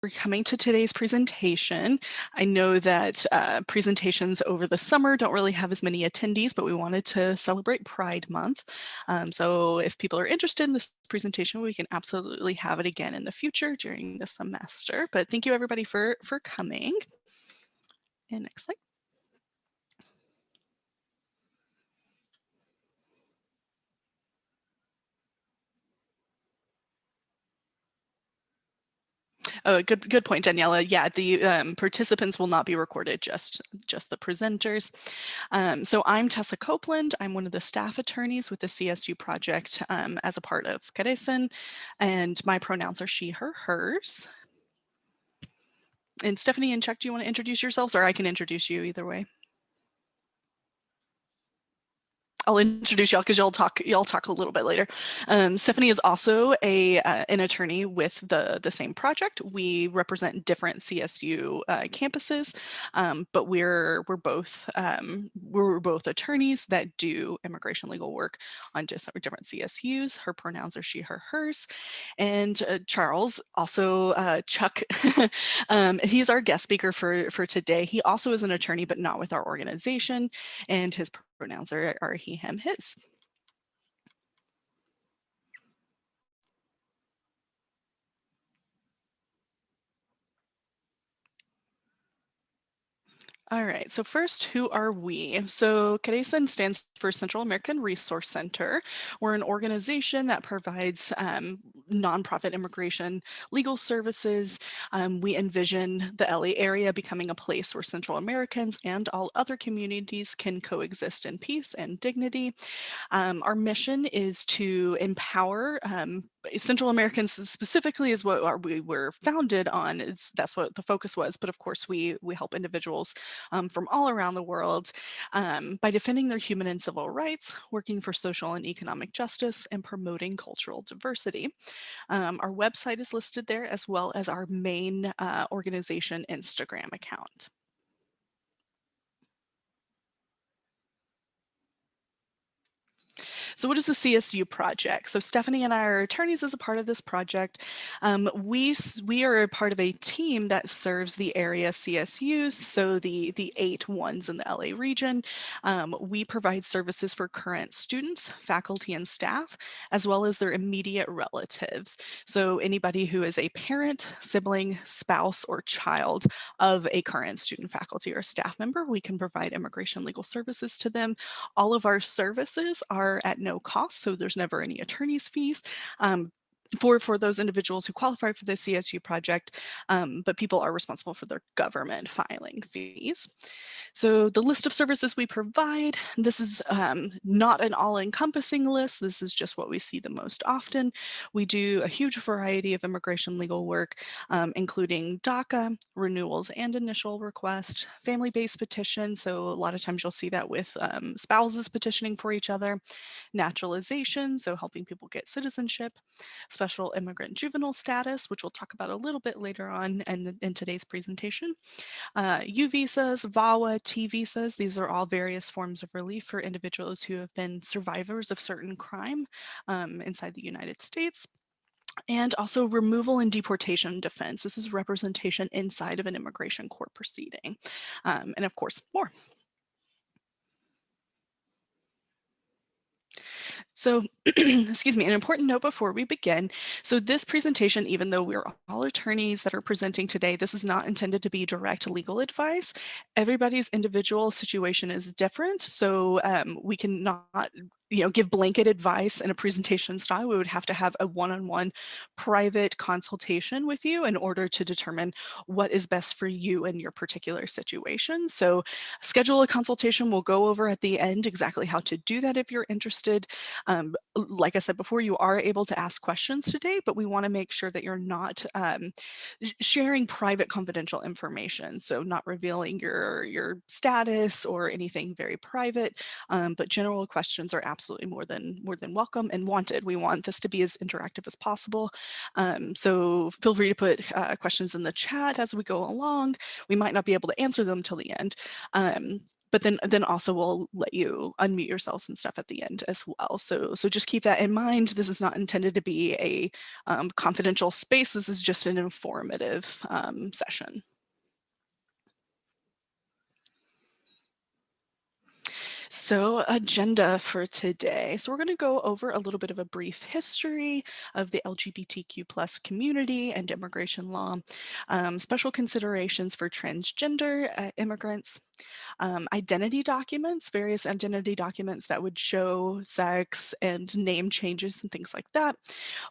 for coming to today's presentation. I know that presentations over the summer don't really have as many attendees, but we wanted to celebrate Pride Month. So if people are interested in this presentation, we can absolutely have it again in the future during the semester. But thank you everybody for coming. And next slide. Oh, good point, Daniela. Yeah, the participants will not be recorded, just the presenters. So I'm Tessa Copeland. I'm one of the staff attorneys with the CSU project as a part of CARECEN, and my pronouns are she, her, hers. And Stephanie and Chuck, do you want to introduce yourselves, or I can introduce you either way? I'll introduce y'all because y'all talk a little bit later. Stephanie is also an attorney with the same project. We represent different CSU campuses, but we're both attorneys that do immigration legal work on different CSUs. Her pronouns are she, her, hers. And Charles, also Chuck, he's our guest speaker for today. He also is an attorney, but not with our organization, and his pronouns are he, him, his. All right, so first, who are we? So CARECEN stands for Central American Resource Center. We're an organization that provides nonprofit immigration legal services. We envision the LA area becoming a place where Central Americans and all other communities can coexist in peace and dignity. Our mission is to empower Central Americans specifically is what we were founded on. That's what the focus was. But of course, we help individuals from all around the world by defending their human and civil rights, working for social and economic justice, and promoting cultural diversity. Our website is listed there, as well as our main organization Instagram account. So what is the CSU project? So Stephanie and I are attorneys as a part of this project. We are a part of a team that serves the area CSUs, so the 8 ones in the LA region. We provide services for current students, faculty, and staff, as well as their immediate relatives. So anybody who is a parent, sibling, spouse, or child of a current student, faculty, or staff member, we can provide immigration legal services to them. All of our services are at no cost, so there's never any attorney's fees. For those individuals who qualify for the CSU project, but people are responsible for their government filing fees. So the list of services we provide, this is not an all-encompassing list. This is just what we see the most often. We do a huge variety of immigration legal work, including DACA, renewals and initial request, family-based petitions. So a lot of times you'll see that with spouses petitioning for each other, naturalization, so helping people get citizenship, special immigrant juvenile status, which we'll talk about a little bit later on in today's presentation, U visas, VAWA, T visas. These are all various forms of relief for individuals who have been survivors of certain crime inside the United States. And also removal and deportation defense. This is representation inside of an immigration court proceeding. And of course, more. So, excuse me, an important note before we begin. So this presentation, even though we're all attorneys that are presenting today, this is not intended to be direct legal advice. Everybody's individual situation is different. So we cannot give blanket advice in a presentation style. We would have to have a one-on-one private consultation with you in order to determine what is best for you in your particular situation. So schedule a consultation. We'll go over at the end exactly how to do that if you're interested. Like I said before, you are able to ask questions today, but we want to make sure that you're not sharing private confidential information. So not revealing your status or anything very private, but general questions are absolutely more than welcome and wanted. We want this to be as interactive as possible. So feel free to put questions in the chat as we go along. We might not be able to answer them till the end. but then also we'll let you unmute yourselves and stuff at the end as well. So just keep that in mind. This is not intended to be a confidential space. This is just an informative session. So agenda for today. So we're going to go over a little bit of a brief history of the LGBTQ plus community and immigration law, special considerations for transgender immigrants, identity documents, various identity documents that would show sex and name changes and things like that.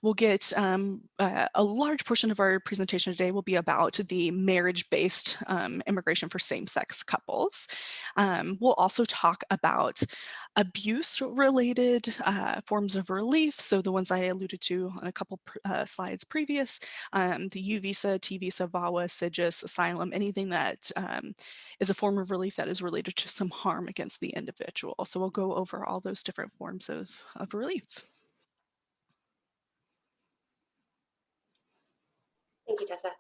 We'll get a large portion of our presentation today will be about the marriage-based immigration for same-sex couples. We'll also talk about abuse-related forms of relief, so the ones I alluded to on a couple slides previous, the U visa, T visa, VAWA, SIGIS, asylum, anything that is a form of relief that is related to some harm against the individual. So we'll go over all those different forms of relief. Thank you, Tessa.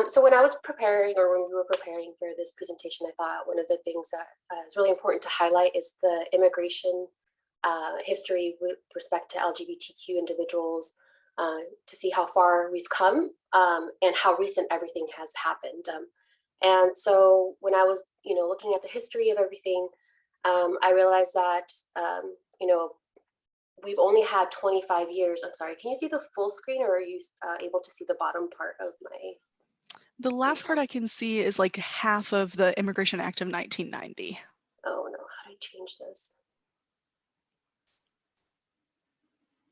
So when I was preparing, or when we were preparing for this presentation, I thought one of the things that is really important to highlight is the immigration history with respect to LGBTQ individuals, to see how far we've come and how recent everything has happened. And so when I was, looking at the history of everything, I realized that, we've only had 25 years. I'm sorry, can you see the full screen, or are you able to see the bottom part of my? The last part I can see is like half of the Immigration Act of 1990. Oh no, how do I change this?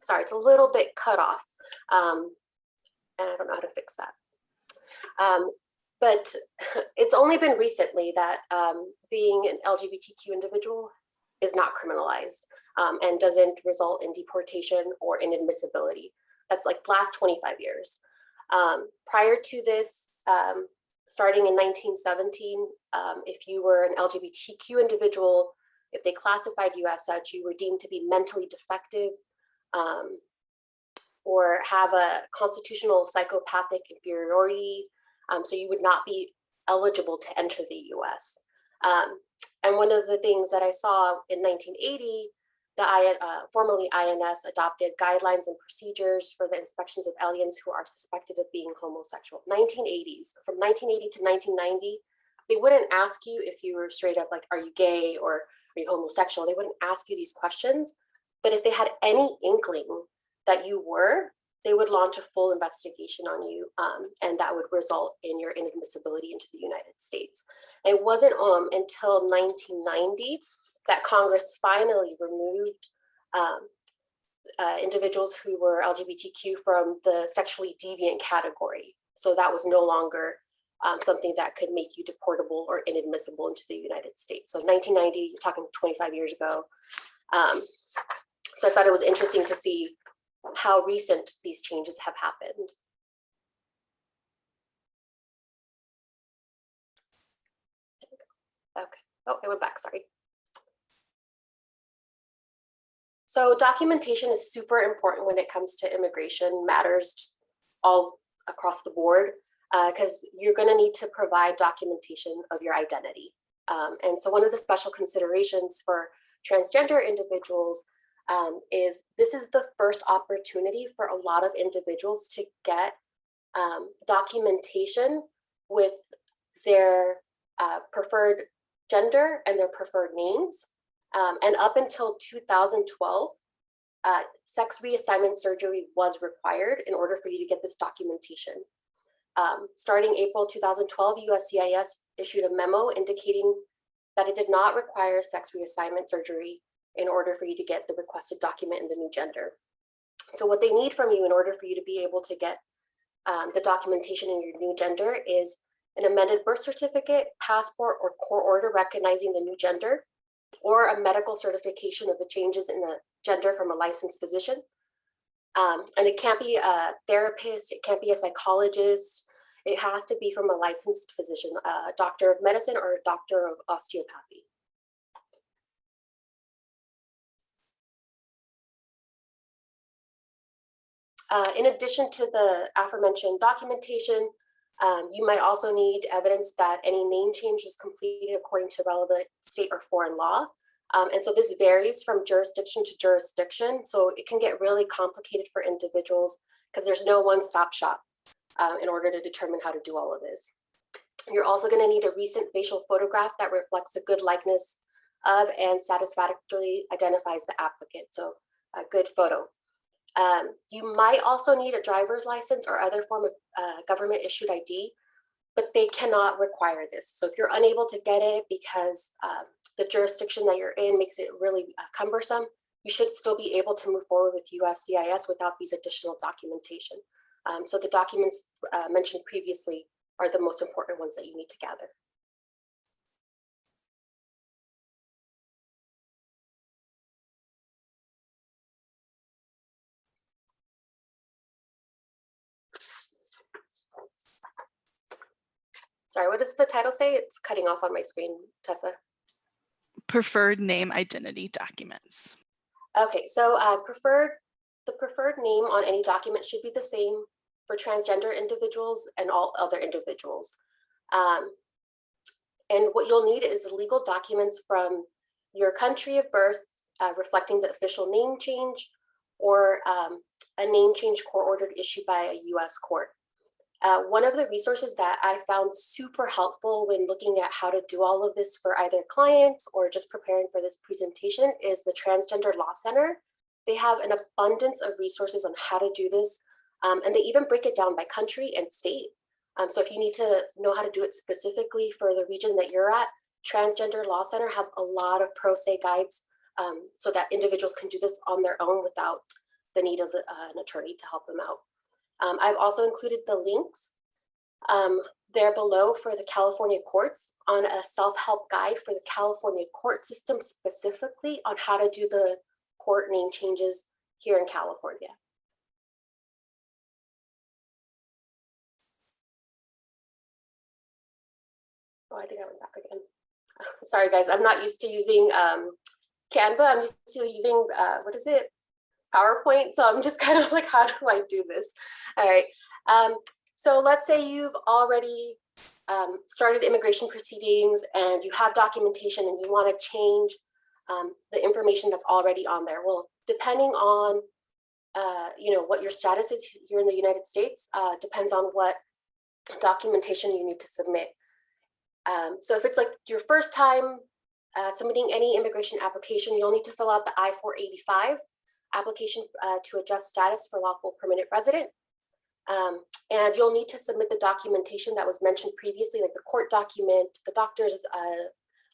Sorry, it's a little bit cut off. And I don't know how to fix that. But it's only been recently that being an LGBTQ individual is not criminalized and doesn't result in deportation or inadmissibility. That's like last 25 years. Prior to this, starting in 1917, if you were an LGBTQ individual, if they classified you as such, you were deemed to be mentally defective or have a constitutional psychopathic inferiority, so you would not be eligible to enter the US. And one of the things that I saw in 1980, formerly INS adopted guidelines and procedures for the inspections of aliens who are suspected of being homosexual. 1980s, from 1980 to 1990, they wouldn't ask you if you were straight up like, are you gay or are you homosexual? They wouldn't ask you these questions. But if they had any inkling that you were, they would launch a full investigation on you, and that would result in your inadmissibility into the United States. It wasn't until 1990 that Congress finally removed individuals who were LGBTQ from the sexually deviant category. So that was no longer something that could make you deportable or inadmissible into the United States. So 1990, you're talking 25 years ago. So I thought it was interesting to see how recent these changes have happened. Okay. Oh, it went back, sorry. So documentation is super important when it comes to immigration matters all across the board, because you're going to need to provide documentation of your identity. And so one of the special considerations for transgender individuals is this is the first opportunity for a lot of individuals to get documentation with their preferred gender and their preferred names. And up until 2012, sex reassignment surgery was required in order for you to get this documentation. Starting April 2012, USCIS issued a memo indicating that it did not require sex reassignment surgery in order for you to get the requested document in the new gender. So what they need from you in order for you to be able to get the documentation in your new gender is an amended birth certificate, passport, or court order recognizing the new gender, or a medical certification of the changes in the gender from a licensed physician. And it can't be a therapist, it can't be a psychologist, it has to be from a licensed physician, a doctor of medicine or a doctor of osteopathy. In addition to the aforementioned documentation, You might also need evidence that any name change was completed according to relevant state or foreign law. And so this varies from jurisdiction to jurisdiction. So it can get really complicated for individuals because there's no one-stop shop in order to determine how to do all of this. You're also going to need a recent facial photograph that reflects a good likeness of and satisfactorily identifies the applicant. So a good photo. You might also need a driver's license or other form of government issued ID, but they cannot require this. So if you're unable to get it because the jurisdiction that you're in makes it really cumbersome, you should still be able to move forward with USCIS without these additional documentation. So the documents mentioned previously are the most important ones that you need to gather. Sorry, what does the title say? It's cutting off on my screen, Tessa. Preferred name identity documents. Okay, so the preferred name on any document should be the same for transgender individuals and all other individuals. And what you'll need is legal documents from your country of birth reflecting the official name change or a name change court order issued by a US court. One of the resources that I found super helpful when looking at how to do all of this for either clients or just preparing for this presentation is the Transgender Law Center. They have an abundance of resources on how to do this, and they even break it down by country and state. So if you need to know how to do it specifically for the region that you're at, Transgender Law Center has a lot of pro se guides so that individuals can do this on their own without the need of an attorney to help them out. I've also included the links there below for the California courts on a self-help guide for the California court system specifically on how to do the court name changes here in California. Oh, I think I went back again. Sorry, guys, I'm not used to using Canva. I'm used to using, what is it? PowerPoint. So I'm just kind of like, how do I do this? All right. So let's say you've already started immigration proceedings and you have documentation and you want to change the information that's already on there. Well, depending on, what your status is here in the United States, depends on what documentation you need to submit. So if it's like your first time submitting any immigration application, you'll need to fill out the I-485 application to adjust status for lawful permanent resident. And you'll need to submit the documentation that was mentioned previously, like the court document, the doctor's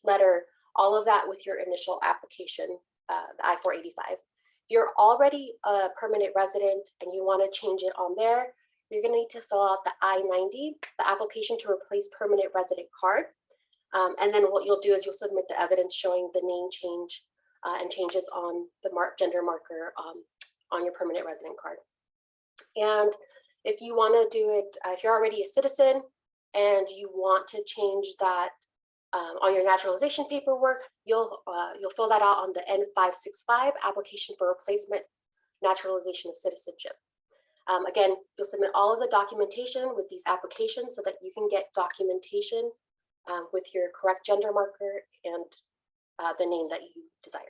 letter, all of that with your initial application, the I-485. If you're already a permanent resident and you want to change it on there, you're going to need to fill out the I-90, the application to replace permanent resident card. And then what you'll do is you'll submit the evidence showing the name change and changes on the gender marker on your permanent resident card. And if you want to do it, if you're already a citizen and you want to change that on your naturalization paperwork, you'll fill that out on the N-565 application for replacement naturalization of citizenship. Again, you'll submit all of the documentation with these applications so that you can get documentation with your correct gender marker and the name that you desire.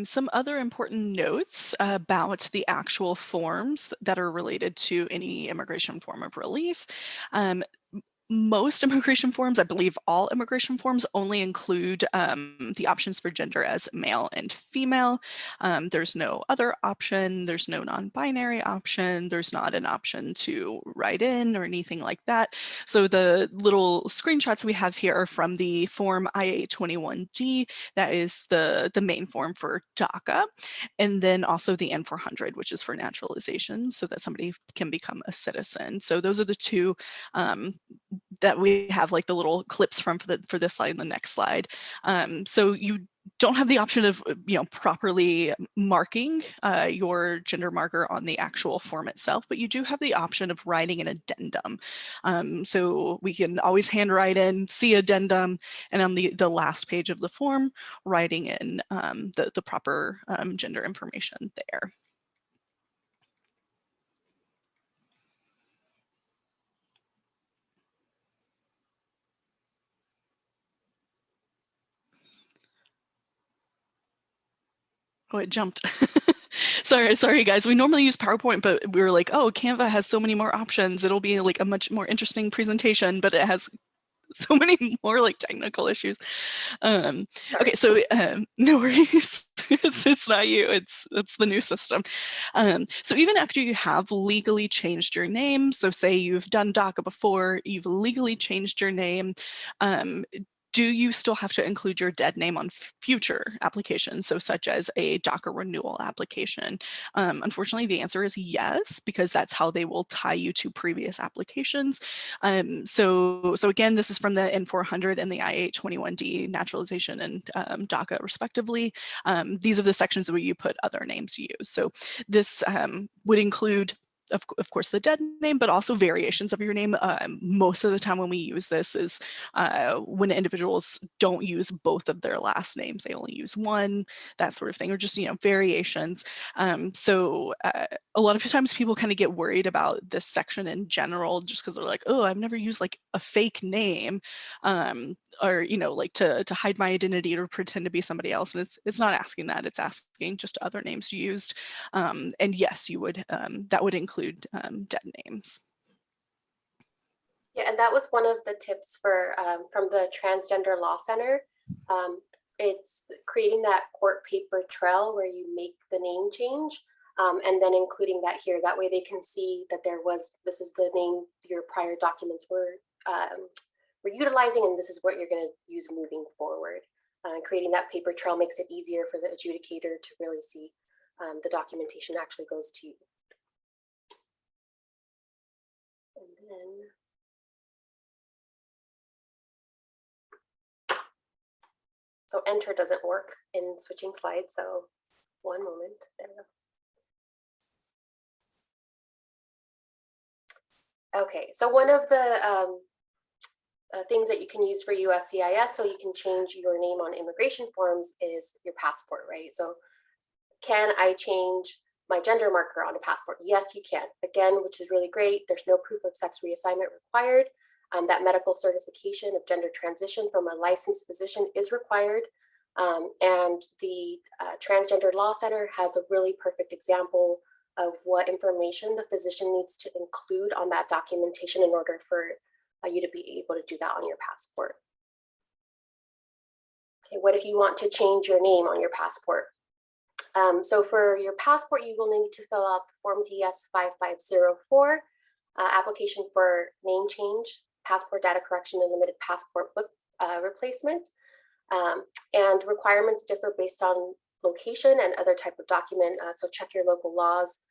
Some other important notes about the actual forms that are related to any immigration form of relief. Most immigration forms, I believe all immigration forms, only include the options for gender as male and female. There's no other option. There's no non-binary option. There's not an option to write in or anything like that. So the little screenshots we have here are from the form IA-21D. That is the main form for DACA. And then also the N-400, which is for naturalization, so that somebody can become a citizen. So those are the two that we have like the little clips from for this slide and the next slide. So you don't have the option of, properly marking your gender marker on the actual form itself, but you do have the option of writing an addendum. So we can always handwrite in, see addendum, and on the last page of the form, writing in the proper gender information there. Oh, it jumped. Sorry, guys. We normally use PowerPoint, but we were like, oh, Canva has so many more options. It'll be like a much more interesting presentation, but it has so many more like technical issues. Okay, so no worries. It's not you. It's the new system. So even after you have legally changed your name, so say you've done DACA before, you've legally changed your name, do you still have to include your dead name on future applications, so such as a DACA renewal application? Unfortunately, the answer is yes, because that's how they will tie you to previous applications. So again, this is from the N400 and the I-821D naturalization and DACA respectively. These are the sections where you put other names you use. So this would include of course, the dead name, but also variations of your name. Most of the time when we use this is when individuals don't use both of their last names, they only use one, that sort of thing, or just, variations. So a lot of times people kind of get worried about this section in general, just because they're like, oh, I've never used like a fake name. Or like to hide my identity or pretend to be somebody else, and it's not asking that, it's asking just other names used. And yes, you would that would include dead names. Yeah, and that was one of the tips for from the Transgender Law Center. It's creating that court paper trail where you make the name change, and then including that here. That way they can see that this is the name your prior documents were utilizing, and this is what you're going to use moving forward. Creating that paper trail makes it easier for the adjudicator to really see the documentation actually goes to you. And then so enter doesn't work in switching slides, so one moment. There we go. Okay, so one of the things that you can use for USCIS, so you can change your name on immigration forms, is your passport, right? So can I change my gender marker on a passport? Yes, you can. Again, which is really great. There's no proof of sex reassignment required. That medical certification of gender transition from a licensed physician is required. And the Transgender Law Center has a really perfect example of what information the physician needs to include on that documentation in order for you to be able to do that on your passport. Okay, what if you want to change your name on your passport? So for your passport, you will need to fill out the Form DS-5504, application for name change, passport data correction, and limited passport book replacement. And requirements differ based on location and other type of document, so check your local laws.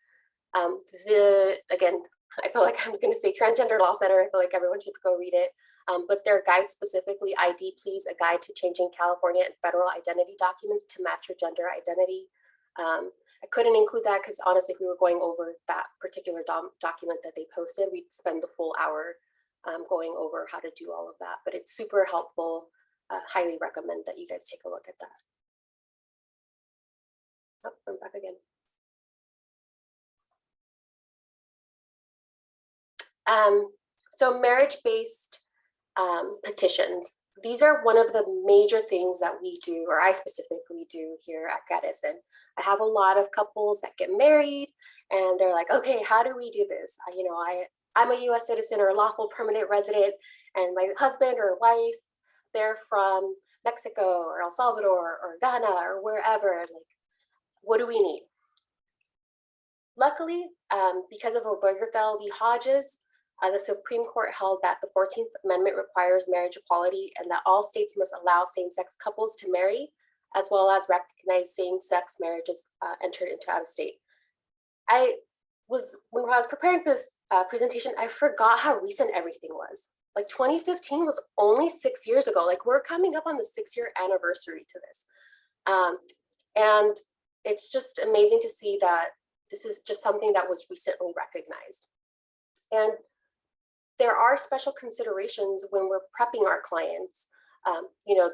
Again, I feel like I'm going to say Transgender Law Center. I feel like everyone should go read it. But their guide specifically, ID Please, a guide to changing California and federal identity documents to match your gender identity. I couldn't include that because honestly, if we were going over that particular document that they posted, we'd spend the full hour going over how to do all of that. But it's super helpful. Highly recommend that you guys take a look at that. Oh, I'm back again. So marriage-based petitions. These are one of the major things that we do, or I specifically do here at CARECEN. I have a lot of couples that get married and they're like, okay, how do we do this? I'm a US citizen or a lawful permanent resident, and my husband or wife, they're from Mexico or El Salvador or Ghana or wherever. Like, what do we need? Luckily, because of Obergefell v. Hodges, the Supreme Court held that the 14th Amendment requires marriage equality and that all states must allow same-sex couples to marry, as well as recognize same-sex marriages entered into out of state. When I was preparing for this presentation, I forgot how recent everything was. Like 2015 was only 6 years ago. Like we're coming up on the 6-year anniversary to this. And it's just amazing to see that this is just something that was recently recognized. And there are special considerations when we're prepping our clients.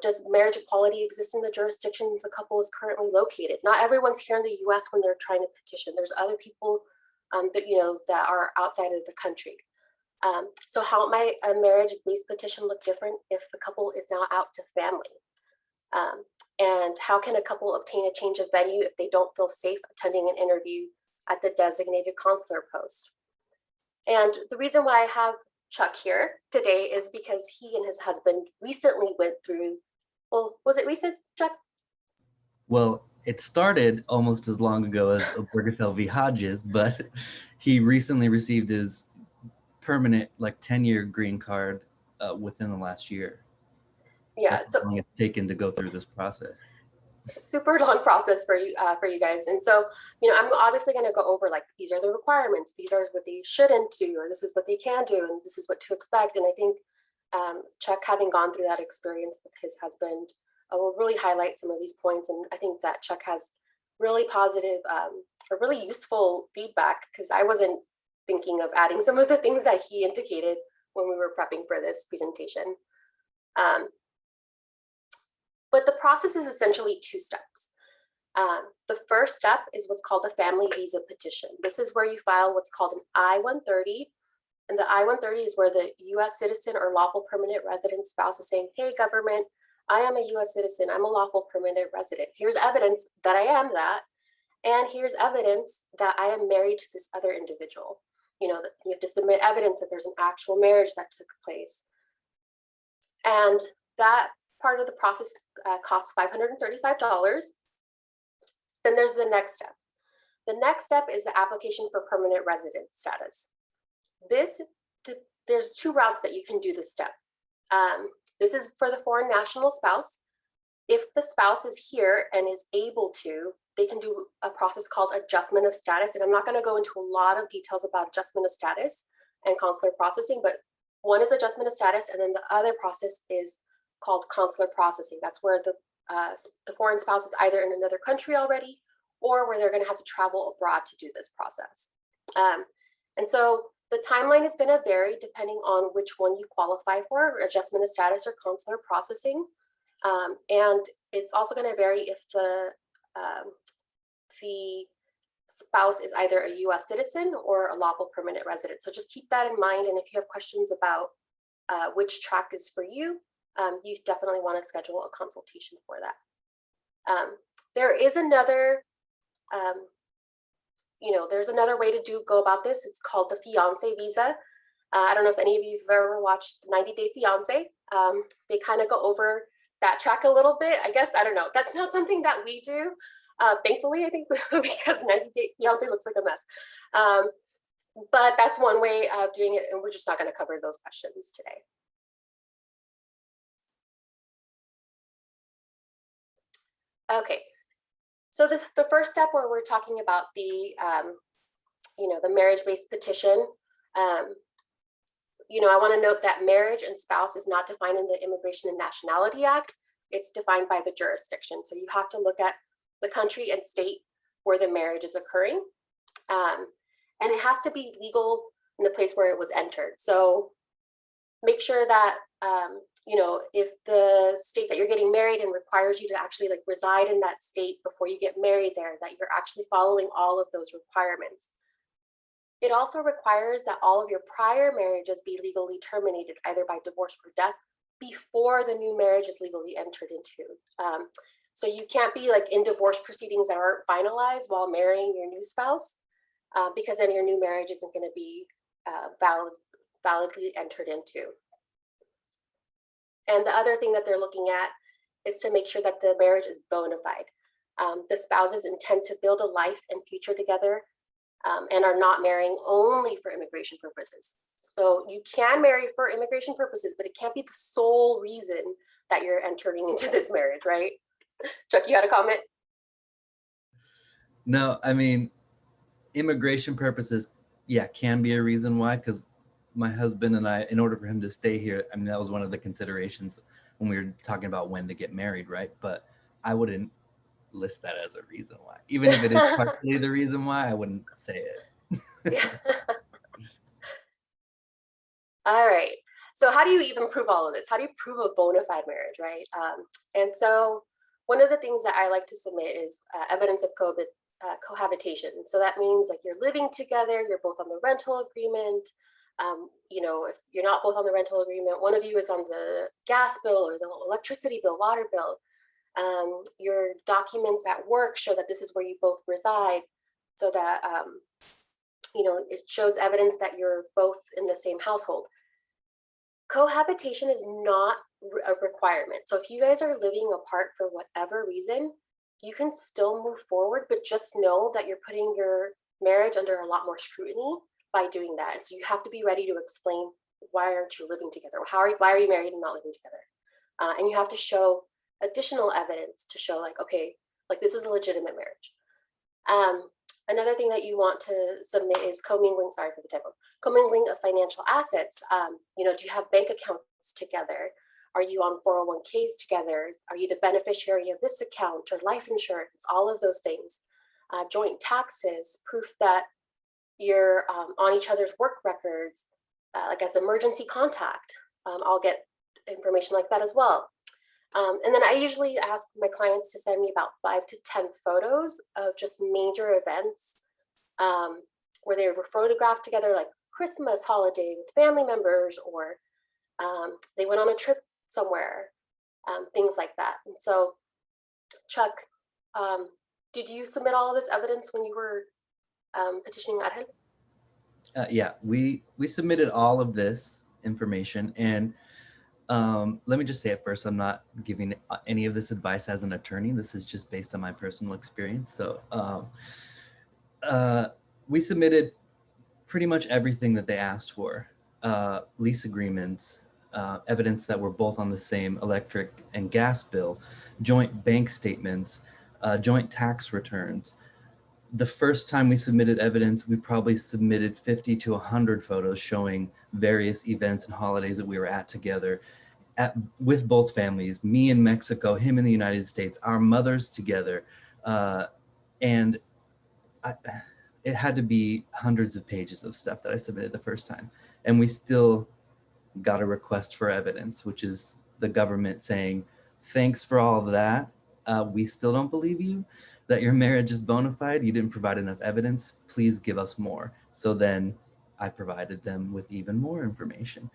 Does marriage equality exist in the jurisdiction the couple is currently located? Not everyone's here in the US when they're trying to petition. There's other people that are outside of the country. So how might a marriage-based petition look different if the couple is now out to family? And how can a couple obtain a change of venue if they don't feel safe attending an interview at the designated consular post? And the reason why I have Chuck here today is because he and his husband recently went through, well, was it recent, Chuck? Well, it started almost as long ago as Obergefell v. Hodges, but he recently received his permanent, 10-year green card within the last year. Yeah, That's how long it's taken to go through this process. Super long process for you guys. And so, I'm obviously going to go over these are the requirements, these are what they shouldn't do, or this is what they can do, and this is what to expect. And I think Chuck, having gone through that experience with his husband, will really highlight some of these points. And I think that Chuck has really positive or really useful feedback, because I wasn't thinking of adding some of the things that he indicated when we were prepping for this presentation. But the process is essentially 2 steps. The first step is what's called the family visa petition. This is where you file what's called an I-130. And the I-130 is where the US citizen or lawful permanent resident spouse is saying, hey, government, I am a US citizen, I'm a lawful permanent resident. Here's evidence that I am that. And here's evidence that I am married to this other individual. You have to submit evidence that there's an actual marriage that took place. And that part of the process costs $535. Then there's the next step. The next step is the application for permanent resident status. There's 2 routes that you can do this step. This is for the foreign national spouse. If the spouse is here and is able to, they can do a process called adjustment of status. And I'm not going to go into a lot of details about adjustment of status and consular processing, but one is adjustment of status, and then the other process is called consular processing. That's where the foreign spouse is either in another country already, or where they're going to have to travel abroad to do this process. And so the timeline is going to vary depending on which one you qualify for, adjustment of status or consular processing. And it's also going to vary if the spouse is either a US citizen or a lawful permanent resident. So just keep that in mind. And if you have questions about which track is for you, you definitely want to schedule a consultation for that. There is another, there's another way to go about this. It's called the fiance visa. I don't know if any of you have ever watched 90 Day Fiance. They kind of go over that track a little bit. I guess, I don't know. That's not something that we do. Thankfully, I think, because 90 Day Fiance looks like a mess. But that's one way of doing it, and we're just not going to cover those questions today. Okay, so the first step where we're talking about the marriage-based petition, I want to note that marriage and spouse is not defined in the Immigration and Nationality Act. It's defined by the jurisdiction. So you have to look at the country and state where the marriage is occurring. And it has to be legal in the place where it was entered. So make sure that, if the state that you're getting married in requires you to actually reside in that state before you get married there, that you're actually following all of those requirements. It also requires that all of your prior marriages be legally terminated, either by divorce or death, before the new marriage is legally entered into. So you can't be in divorce proceedings that aren't finalized while marrying your new spouse, because then your new marriage isn't going to be validly entered into. And the other thing that they're looking at is to make sure that the marriage is bona fide. The spouses intend to build a life and future together, and are not marrying only for immigration purposes. So you can marry for immigration purposes, but it can't be the sole reason that you're entering into this marriage, right? Chuck, you had a comment? No, I mean, immigration purposes, yeah, can be a reason why, because my husband and I, in order for him to stay here, I mean, that was one of the considerations when we were talking about when to get married, right? But I wouldn't list that as a reason why. Even if it is partially the reason why, I wouldn't say it. Yeah. All right. So how do you even prove all of this? How do you prove a bona fide marriage, right? And so one of the things that I like to submit is evidence of cohabitation. So that means like you're living together, you're both on the rental agreement. You know, if you're not both on the rental agreement, one of you is on the gas bill or the electricity bill, water bill. Your documents at work show that this is where you both reside, so that you know, it shows evidence that you're both in the same household. Cohabitation is not a requirement. So if you guys are living apart for whatever reason, you can still move forward, but just know that you're putting your marriage under a lot more scrutiny by doing that. And so you have to be ready to explain, why aren't you living together? Why are you married and not living together? And you have to show additional evidence to show like, okay, like this is a legitimate marriage. Another thing that you want to submit is commingling, sorry for the typo, commingling of financial assets. You know, do you have bank accounts together? Are you on 401ks together? Are you the beneficiary of this account or life insurance? All of those things. Joint taxes, proof that you're on each other's work records, like as emergency contact. I'll get information like that as well. And then I usually ask my clients to send me about 5 to 10 photos of just major events where they were photographed together, like Christmas holiday with family members, or they went on a trip somewhere, things like that. And so, Chuck, did you submit all of this evidence when you were petitioning Argel? Yeah, we submitted all of this information, and let me just say at first, I'm not giving any of this advice as an attorney. This is just based on my personal experience. So we submitted pretty much everything that they asked for. Lease agreements, evidence that we're both on the same electric and gas bill, joint bank statements, joint tax returns. The first time we submitted evidence, we probably submitted 50 to 100 photos showing various events and holidays that we were at together, with both families, me in Mexico, him in the United States, our mothers together. And it had to be hundreds of pages of stuff that I submitted the first time. And we still got a request for evidence, which is the government saying, thanks for all of that. We still don't believe you that your marriage is bona fide. You didn't provide enough evidence. Please give us more. So then I provided them with even more information.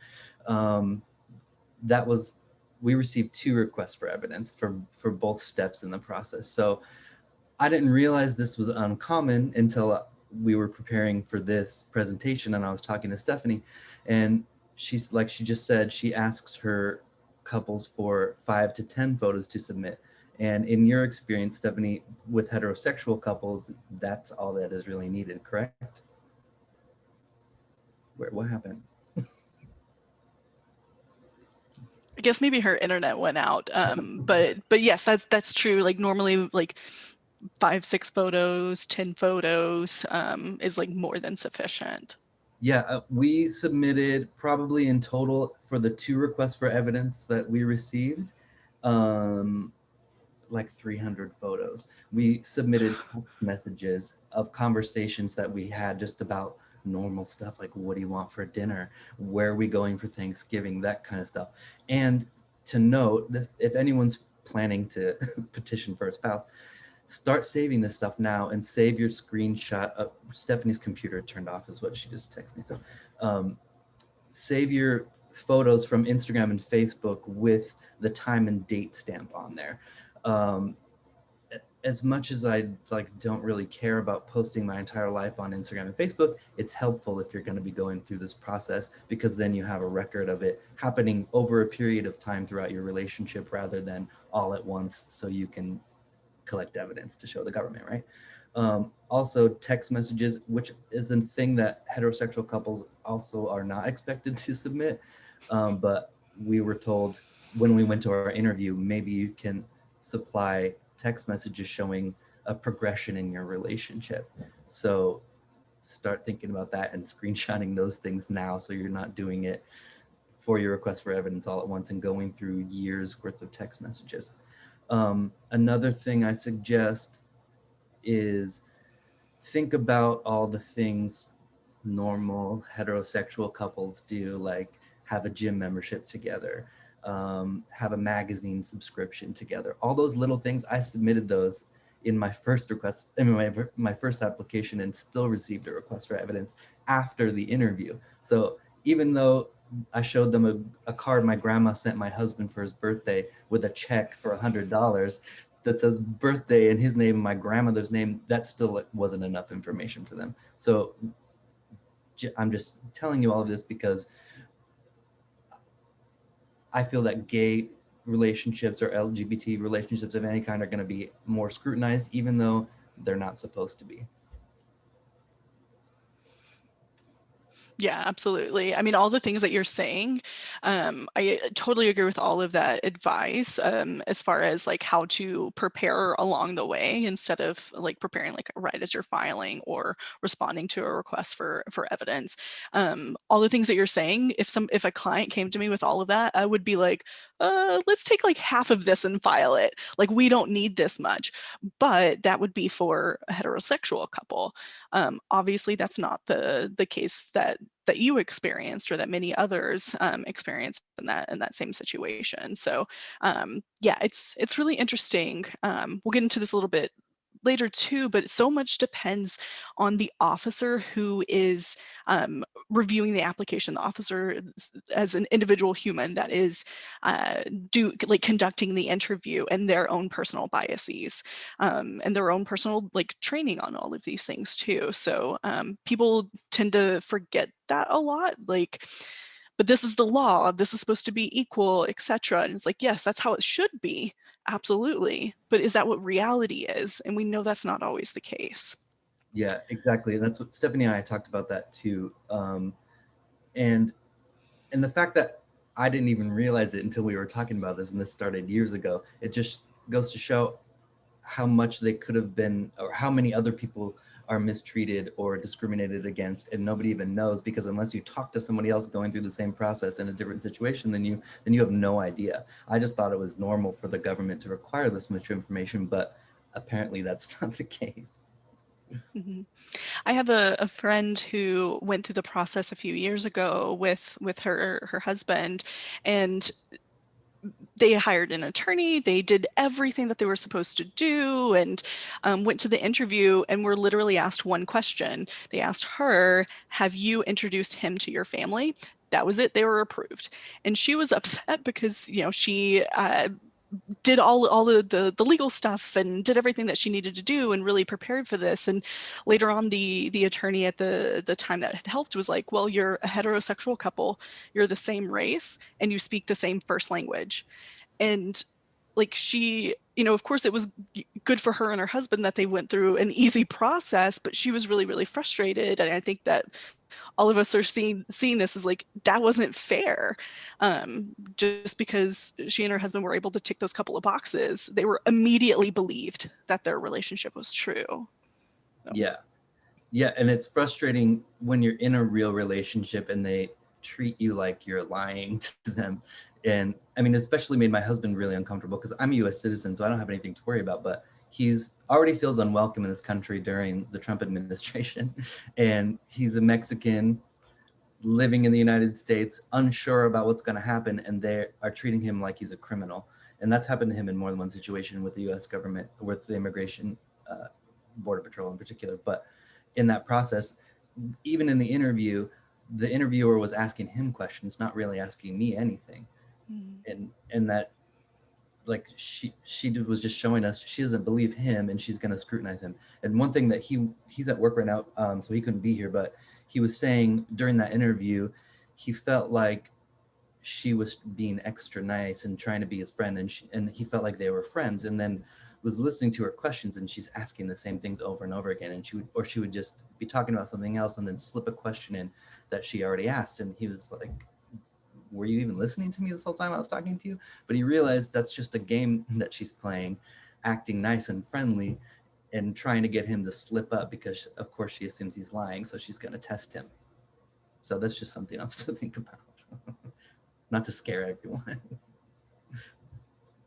We received 2 requests for evidence for both steps in the process. So I didn't realize this was uncommon until we were preparing for this presentation, and I was talking to Stephanie, and she's like, she just said, she asks her couples for 5 to 10 photos to submit. And in your experience, Stephanie, with heterosexual couples, that's all that is really needed, correct? What happened? I guess maybe her internet went out. But yes, that's true. Like normally, like 5, 6 photos, 10 photos is like more than sufficient. Yeah, we submitted probably in total for the 2 requests for evidence that we received, like 300 photos. We submitted text messages of conversations that we had just about normal stuff, like what do you want for dinner? Where are we going for Thanksgiving? That kind of stuff. And to note, this, if anyone's planning to petition for a spouse, start saving this stuff now and save your screenshot. Stephanie's computer turned off is what she just texted me. So save your photos from Instagram and Facebook with the time and date stamp on there. As much as I don't really care about posting my entire life on Instagram and Facebook, it's helpful if you're going to be going through this process, because then you have a record of it happening over a period of time throughout your relationship rather than all at once, so you can collect evidence to show the government, right? Also, text messages, which is a thing that heterosexual couples also are not expected to submit. But we were told when we went to our interview, maybe you can supply text messages showing a progression in your relationship. So start thinking about that and screenshotting those things now, so you're not doing it for your request for evidence all at once and going through years worth of text messages. Another thing I suggest is think about all the things normal heterosexual couples do, like have a gym membership together, have a magazine subscription together. All those little things, I submitted those in my first request, I mean, my first application, and still received a request for evidence after the interview. So even though I showed them a card my grandma sent my husband for his birthday with a check for $100 that says birthday and his name and my grandmother's name, that still wasn't enough information for them. So I'm just telling you all of this because I feel that gay relationships or LGBT relationships of any kind are going to be more scrutinized, even though they're not supposed to be. Yeah, absolutely. I mean, all the things that you're saying, I totally agree with all of that advice, as far as like how to prepare along the way instead of like preparing like right as you're filing or responding to a request for evidence. All the things that you're saying, if a client came to me with all of that, I would be like, let's take like half of this and file it. Like we don't need this much, but that would be for a heterosexual couple. Obviously, that's not the case that you experienced or that many others experienced in that same situation. So yeah, it's really interesting. We'll get into this a little bit later too, but so much depends on the officer who is reviewing the application, the officer as an individual human that is conducting the interview, and their own personal biases and their own personal like training on all of these things too. So people tend to forget that a lot, like, but this is the law, this is supposed to be equal, etc. And it's like, yes, that's how it should be, absolutely, but is that what reality is? And we know that's not always the case. Yeah, exactly. And that's what Stephanie and I talked about that too. And the fact that I didn't even realize it until we were talking about this, and this started years ago, it just goes to show how much they could have been, or how many other people are mistreated or discriminated against, and nobody even knows, because unless you talk to somebody else going through the same process in a different situation than you, then you have no idea. I just thought it was normal for the government to require this much information, but apparently that's not the case. Mm-hmm. I have a friend who went through the process a few years ago with her husband, and they hired an attorney. They did everything that they were supposed to do, and went to the interview, and were literally asked one question. They asked her, "Have you introduced him to your family?" That was it. They were approved, and she was upset because she did all the legal stuff and did everything that she needed to do and really prepared for this. And later on, the attorney at the time that had helped was like, well, you're a heterosexual couple, you're the same race, and you speak the same first language. And like she, of course it was good for her and her husband that they went through an easy process, but she was really, really frustrated. And I think that all of us are seeing this as like, that wasn't fair. Just because she and her husband were able to tick those couple of boxes, they were immediately believed that their relationship was true. So. Yeah. Yeah, and it's frustrating when you're in a real relationship and they treat you like you're lying to them. And I mean, especially made my husband really uncomfortable because I'm a US citizen, so I don't have anything to worry about, but he's already feels unwelcome in this country during the Trump administration. And he's a Mexican living in the United States, unsure about what's going to happen, and they are treating him like he's a criminal. And that's happened to him in more than one situation with the US government, with the immigration Border Patrol in particular. But in that process, even in the interview, the interviewer was asking him questions, not really asking me anything. And that, like, she was just showing us she doesn't believe him and she's going to scrutinize him. And one thing that he's at work right now, so he couldn't be here, but he was saying during that interview, he felt like she was being extra nice and trying to be his friend, and he felt like they were friends, and then was listening to her questions, and she's asking the same things over and over again, and she would just be talking about something else and then slip a question in that she already asked, and he was like, were you even listening to me this whole time I was talking to you? But he realized that's just a game that she's playing, acting nice and friendly, and trying to get him to slip up because, of course, she assumes he's lying, so she's going to test him. So that's just something else to think about. Not to scare everyone.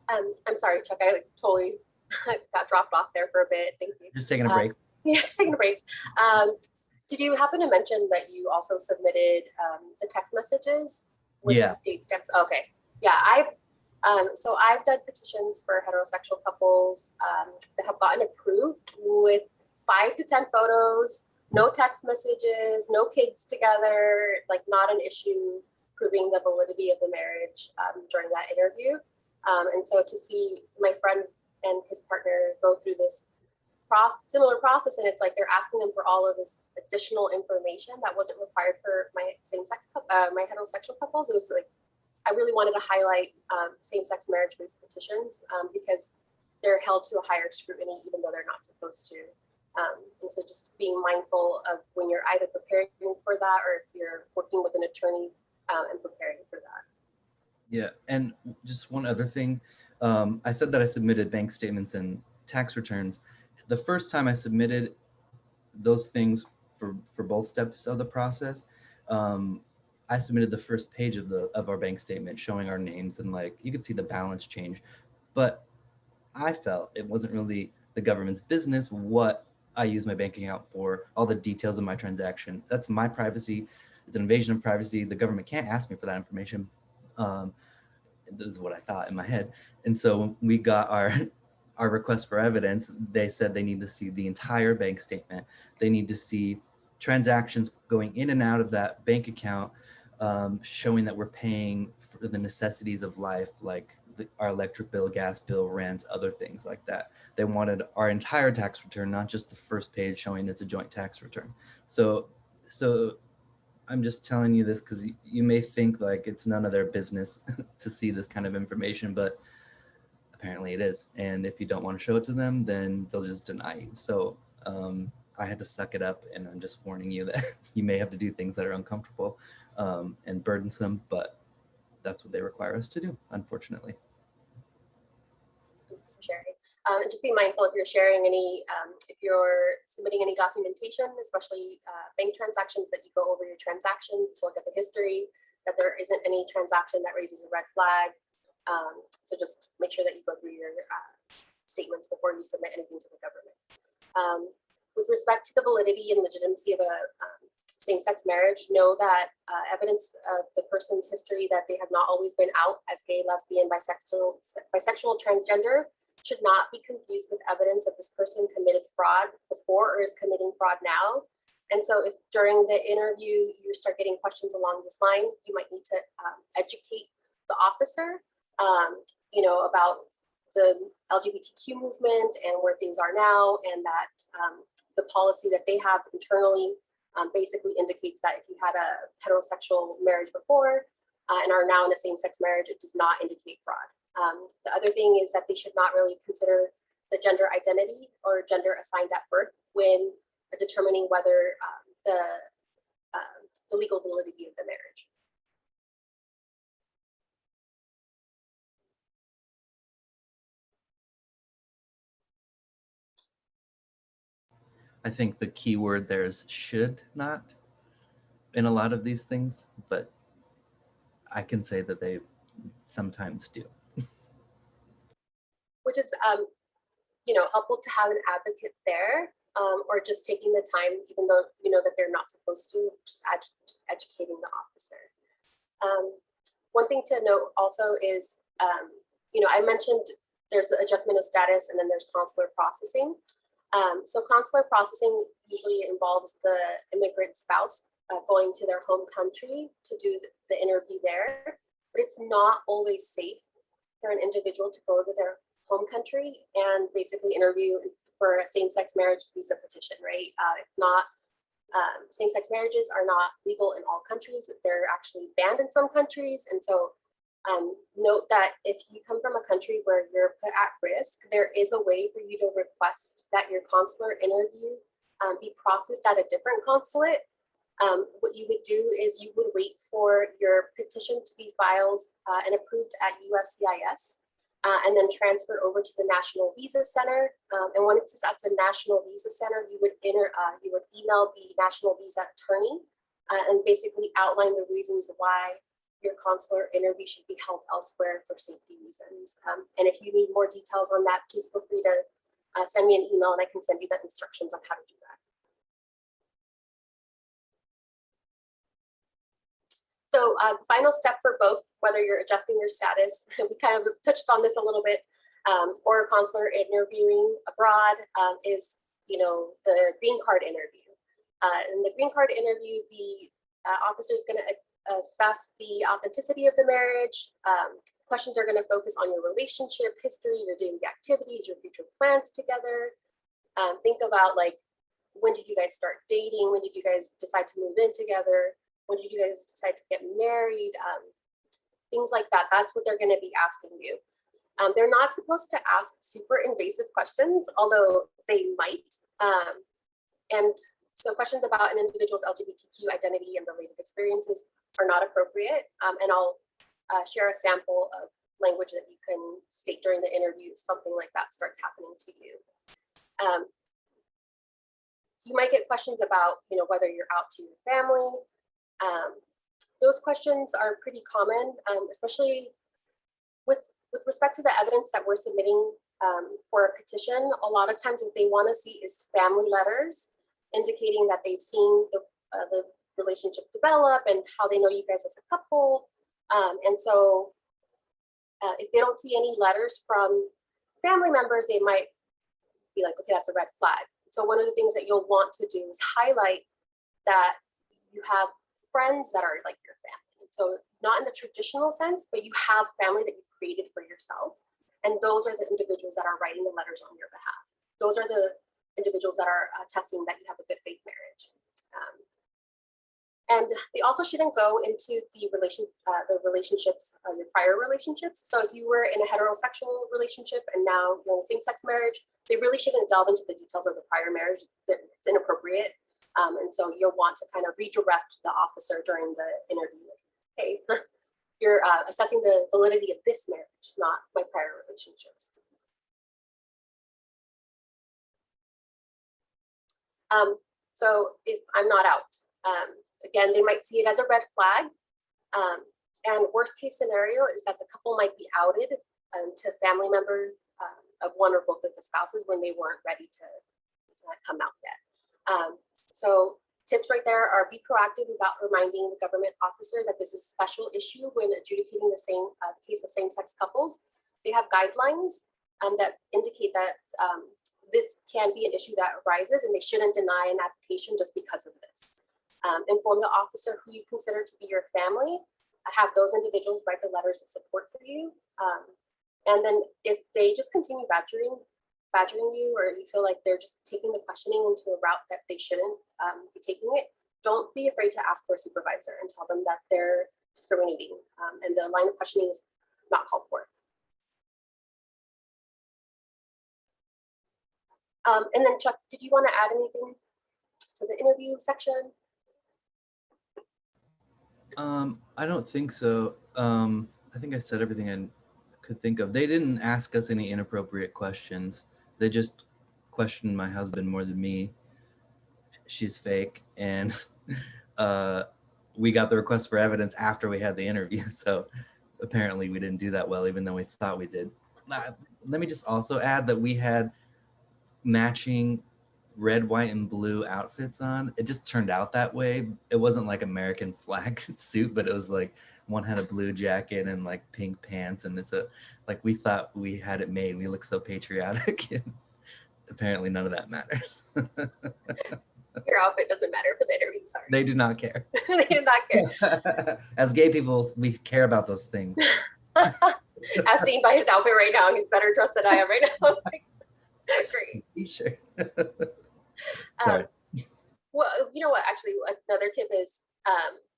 I'm sorry, Chuck, I totally got dropped off there for a bit. Thank you. Just taking a break. Yeah, just taking a break. Did you happen to mention that you also submitted the text messages with date stamps? Okay. Yeah, I've done petitions for heterosexual couples that have gotten approved with 5 to 10 photos, no text messages, no kids together, like not an issue proving the validity of the marriage during that interview. And so to see my friend and his partner go through this similar process, and it's like they're asking them for all of this additional information that wasn't required for my my heterosexual couples. It was like I really wanted to highlight same-sex marriage-based petitions because they're held to a higher scrutiny, even though they're not supposed to. And so just being mindful of when you're either preparing for that or if you're working with an attorney and preparing for that. Yeah, and just one other thing. I said that I submitted bank statements and tax returns. The first time I submitted those things for both steps of the process, I submitted the first page of our bank statement showing our names, and like you could see the balance change. But I felt it wasn't really the government's business what I use my bank account for, all the details of my transaction. That's my privacy. It's an invasion of privacy. The government can't ask me for that information. This is what I thought in my head. And so when we got our request for evidence, they said they need to see the entire bank statement. They need to see transactions going in and out of that bank account, showing that we're paying for the necessities of life, like our electric bill, gas bill, rent, other things like that. They wanted our entire tax return, not just the first page showing it's a joint tax return. So I'm just telling you this because you may think like it's none of their business to see this kind of information, but apparently it is. And if you don't want to show it to them, then they'll just deny you. So I had to suck it up, and I'm just warning you that you may have to do things that are uncomfortable and burdensome, but that's what they require us to do, unfortunately. Sharing. And just be mindful if you're sharing any, if you're submitting any documentation, especially bank transactions, that you go over your transactions to look at the history, that there isn't any transaction that raises a red flag. So just make sure that you go through your statements before you submit anything to the government. With respect to the validity and legitimacy of a same-sex marriage, know that evidence of the person's history that they have not always been out as gay, lesbian, bisexual, transgender should not be confused with evidence that this person committed fraud before or is committing fraud now. And so if during the interview you start getting questions along this line, you might need to educate the officer, about the LGBTQ movement and where things are now, and that the policy that they have internally basically indicates that if you had a heterosexual marriage before and are now in a same-sex marriage, it does not indicate fraud. The other thing is that they should not really consider the gender identity or gender assigned at birth when determining whether the legal validity of the marriage. I think the key word there is should not in a lot of these things, but I can say that they sometimes do. Which is, helpful to have an advocate there, or just taking the time, even though you know that they're not supposed to, just educating the officer. One thing to note also is, I mentioned there's adjustment of status and then there's consular processing. So consular processing usually involves the immigrant spouse going to their home country to do the interview there, but it's not always safe for an individual to go to their home country and basically interview for a same-sex marriage visa petition, right? It's not, same-sex marriages are not legal in all countries. They're actually banned in some countries. And so note that if you come from a country where you're put at risk, there is a way for you to request that your consular interview be processed at a different consulate. What you would do is you would wait for your petition to be filed and approved at USCIS. and then transferred over to the National Visa Center. And when it's at the National Visa Center, you would email the National Visa attorney and basically outline the reasons why your consular interview should be held elsewhere for safety reasons. And if you need more details on that, please feel free to send me an email and I can send you the instructions on how to do that. So the final step for both, whether you're adjusting your status, we kind of touched on this a little bit, or consular interviewing abroad, is, the green card interview. In the green card interview, the officer is going to assess the authenticity of the marriage. Questions are going to focus on your relationship history, your daily activities, your future plans together. Think about, like, when did you guys start dating? When did you guys decide to move in together? When did you guys decide to get married? Things like that. That's what they're going to be asking you. They're not supposed to ask super invasive questions, although they might. And so questions about an individual's LGBTQ identity and related experiences are not appropriate. And I'll share a sample of language that you can state during the interview if something like that starts happening to you. You might get questions about, whether you're out to your family. Those questions are pretty common, especially with respect to the evidence that we're submitting for a petition. A lot of times what they want to see is family letters indicating that they've seen the relationship develop and how they know you guys as a couple. And so if they don't see any letters from family members, they might be like, okay, that's a red flag. So one of the things that you'll want to do is highlight that you have friends that are like your family. So not in the traditional sense, but you have family that you've created for yourself. And those are the individuals that are writing the letters on your behalf. Those are the individuals that are attesting that you have a good faith marriage. And they also shouldn't go into the relationships, your prior relationships. So if you were in a heterosexual relationship and now you're in a same-sex marriage, they really shouldn't delve into the details of the prior marriage. It's inappropriate. And so you'll want to kind of redirect the officer during the interview. Hey, you're assessing the validity of this marriage, not my prior relationships. So if I'm not out, again, they might see it as a red flag. And worst case scenario is that the couple might be outed to family members of one or both of the spouses when they weren't ready to come out yet. So tips right there are be proactive about reminding the government officer that this is a special issue when adjudicating the case of same-sex couples. They have guidelines that indicate that this can be an issue that arises and they shouldn't deny an application just because of this. Inform the officer who you consider to be your family. Have those individuals write the letters of support for you. And then if they just continue badgering you, or you feel like they're just taking the questioning into a route that they shouldn't be taking it, don't be afraid to ask for a supervisor and tell them that they're discriminating and the line of questioning is not called for. And then Chuck, did you want to add anything to the interview section? I don't think so. I think I said everything I could think of. They didn't ask us any inappropriate questions. They just questioned my husband more than me. She's fake. And we got the request for evidence after we had the interview. So apparently we didn't do that well, even though we thought we did. Let me just also add that we had matching red, white, and blue outfits on. It just turned out that way. It wasn't like American flag suit, but it was like one had a blue jacket and like pink pants, and it's like we thought we had it made. We look so patriotic, and apparently none of that matters. Your outfit doesn't matter for the interview. Sorry. They do not care. They do not care. As gay people, we care about those things. As seen by his outfit right now, he's better dressed than I am right now. Great. Sure. Well, you know what? Actually, another tip is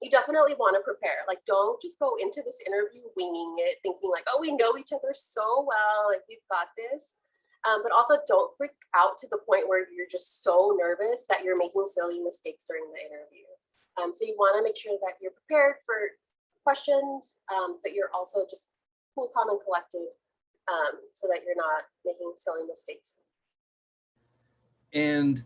you definitely want to prepare. Like, don't just go into this interview winging it, thinking like, oh, we know each other so well, like we've got this. But also don't freak out to the point where you're just so nervous that you're making silly mistakes during the interview. So you want to make sure that you're prepared for questions, but you're also just cool, calm, and collected. so that you're not making silly mistakes. And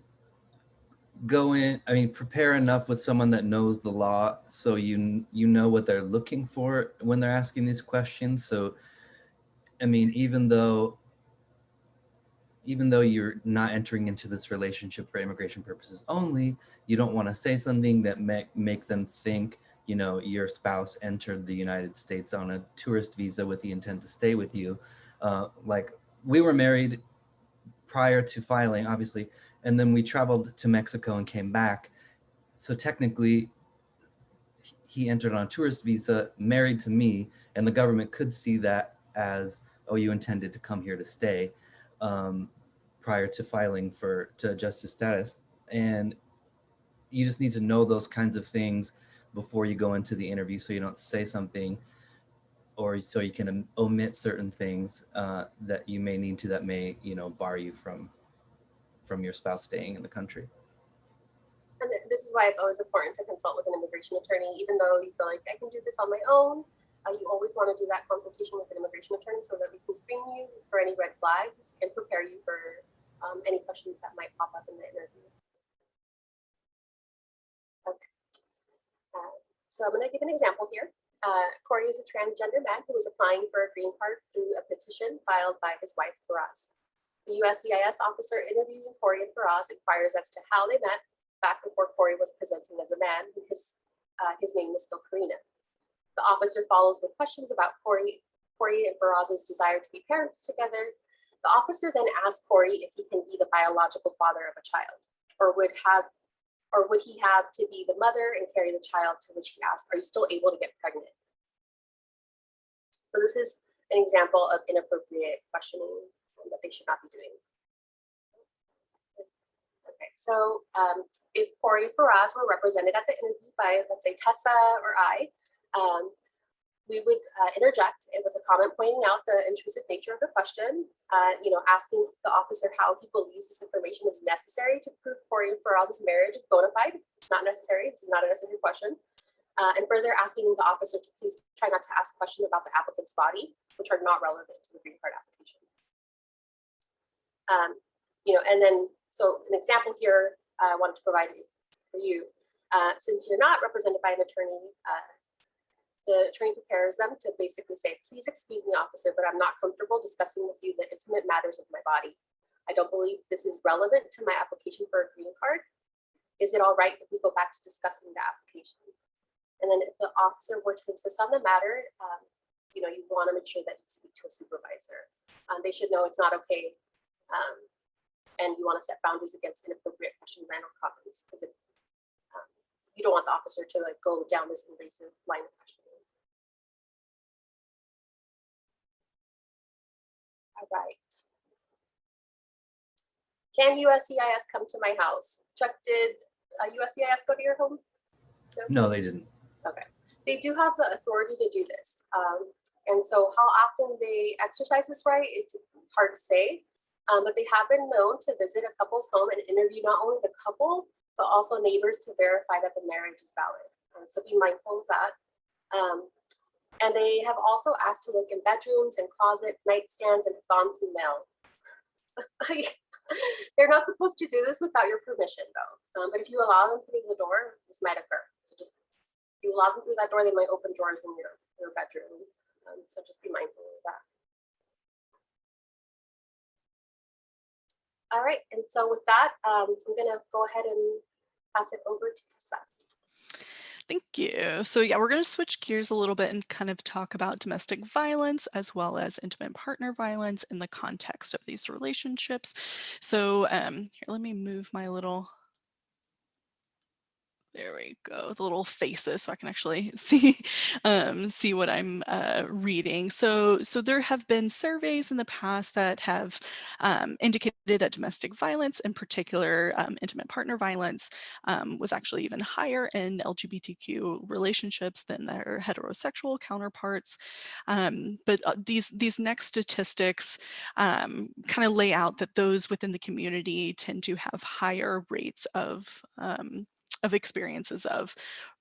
prepare enough with someone that knows the law, so you know what they're looking for when they're asking these questions. So I mean, even though you're not entering into this relationship for immigration purposes only, you don't want to say something that make them think, you know, your spouse entered the United States on a tourist visa with the intent to stay with you. Like, we were married prior to filing, obviously, and then we traveled to Mexico and came back. So technically, he entered on a tourist visa, married to me, and the government could see that as, oh, you intended to come here to stay, prior to filing to adjust his status. And you just need to know those kinds of things before you go into the interview, so you don't say something, or so you can omit certain things that you may need to, that may, you know, bar you from your spouse staying in the country. And this is why it's always important to consult with an immigration attorney, even though you feel like I can do this on my own. You always want to do that consultation with an immigration attorney so that we can screen you for any red flags and prepare you for any questions that might pop up in the interview. Okay. So I'm going to give an example here. Corey is a transgender man who is applying for a green card through a petition filed by his wife, Faraz. The USCIS officer interviewing Corey and Faraz inquires as to how they met back before Corey was presenting as a man. His name was still Karina. The officer follows with questions about Corey and Faraz's desire to be parents together. The officer then asks Corey if he can be the biological father of a child, or would he have to be the mother and carry the child, to which he asked, are you still able to get pregnant? So this is an example of inappropriate questioning that they should not be doing. Okay, so if Corey and Faraz were represented at the interview by, let's say, Tessa or I, we would interject with a comment pointing out the intrusive nature of the question, asking the officer how he believes this information is necessary to prove Corey and Faraz's marriage is bona fide. It's not necessary. This is not a necessary question. And further asking the officer to please try not to ask questions about the applicant's body, which are not relevant to the green card application. And then, so an example here I wanted to provide for you. Since you're not represented by an attorney, the attorney prepares them to basically say, please excuse me, officer, but I'm not comfortable discussing with you the intimate matters of my body. I don't believe this is relevant to my application for a green card. Is it all right if we go back to discussing the application? And then if the officer were to insist on the matter, you want to make sure that you speak to a supervisor. They should know it's not okay. And you want to set boundaries against inappropriate questions and or comments, because you don't want the officer to go down this invasive line of questioning. All right. Can USCIS come to my house? Chuck, did USCIS go to your home? No, they didn't. Okay. They do have the authority to do this. And so how often they exercise this right, it's hard to say. But they have been known to visit a couple's home and interview not only the couple, but also neighbors to verify that the marriage is valid. So be mindful of that. And they have also asked to look in bedrooms and closet nightstands and gone through mail. They're not supposed to do this without your permission, though. But if you allow them through the door, this might occur. So just, if you allow them through that door, they might open drawers in your bedroom. So just be mindful of that. All right, and so with that, I'm gonna go ahead and pass it over to Tessa. Thank you. So yeah, we're going to switch gears a little bit and kind of talk about domestic violence as well as intimate partner violence in the context of these relationships. So here, let me move my little, there we go, the little faces so I can actually see see what I'm reading. So there have been surveys in the past that have indicated that domestic violence, in particular intimate partner violence, was actually even higher in LGBTQ relationships than their heterosexual counterparts. But these next statistics kind of lay out that those within the community tend to have higher rates of experiences of